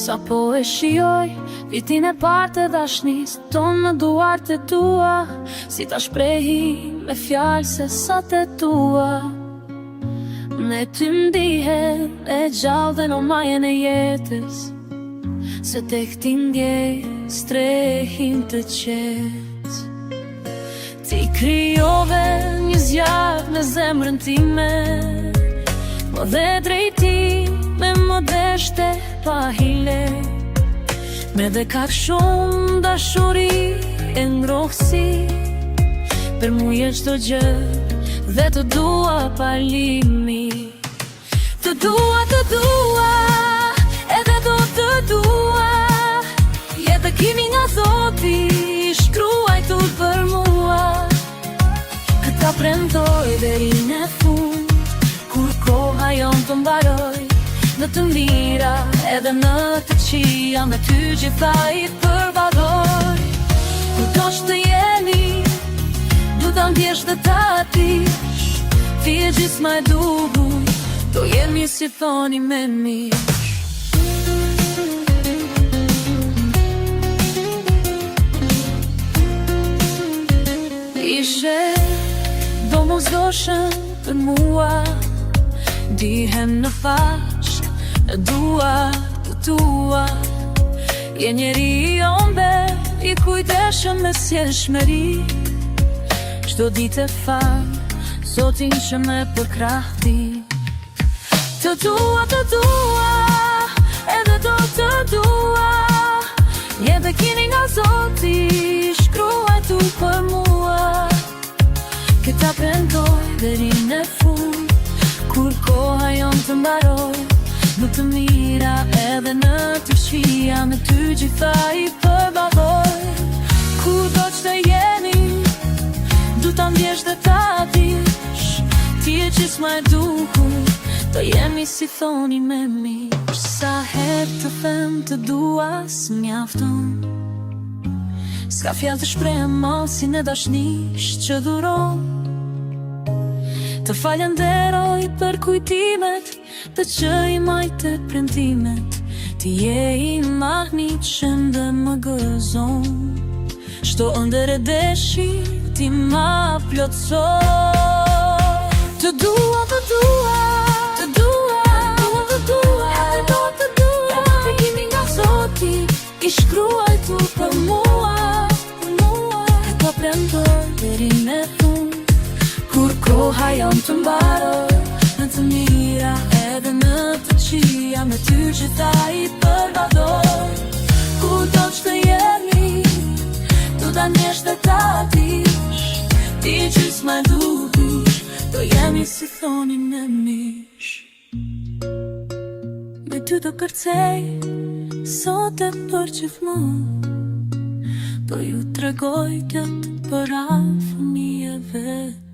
Sa po e shijoj vitin e partë të dashnis tonë në duart e tua, si ta shprehi me fjalë se sa të tua. Ne ty mdihet e gjallë dhe në majën e jetës, se tek ti ndjej strehin të qetë. Ti krijove një zjarr në zemrën time, mo dhe drejtime modeshte pa hile, me dhe kaq shumë dashuri e ngrohësi. Për mu je çdo gjë dhe të dua pa limit. Të dua, edhe do të dua. Jetë kimi nga Zoti, shkruajtur për mua. Këta premtoj deri në fund, kur koha jon të mbaroj. Në të mira edhe në të qia, me ty gjitha i përballoj. Kudo që të jemi, du ta ndjesh dhe ta dish, ti e gjysma e duhur, do jemi si thoni me mish. Ishe do mos doshën për mua, dihem në faqë e dua të tua. Je njeri ombe i kujdeshëm me sjellshmëri, çdo ditë e fal Zotin që me përkrahti. Të dua, edhe do të dua. Je bekimi nga Zoti, shkruajtur për mua. Këta premtoj deri në fund, kur koha jon të mbaroj. Në të mira edhe në të këqija, me ty gjitha i përballoj. Kudo që të jemi, du ta ndjesh dhe ta dish, ti e gjysma e duhur, do jemi si thoni me mish. Sa herë të them të dua s'mjafton, s'ka fjalë të shprehem masin e dashnish që dhuron. Të falenderoj për kujtimet, të që i majtë premtimet. Ti je i mahnit që ndë më gëzon, shto ëndër e deshi ti ma plotëson. Të dua, edhe do të dua. Të jemi nga Zoti, i shkruajtur për mua. Këto premtoj deri në fund, kur koha jon të mbaroj. Në të mira edhe në të qia, me ty gjitha i përballoj. Kudo që të jemi, du ta ndjesh dhe ta dish, ti gjysma e duhur, do jemi si thoni me mish. Me ty do kërcej sot e për gjithmonë, do ju tregoj këtë për fëmijëve.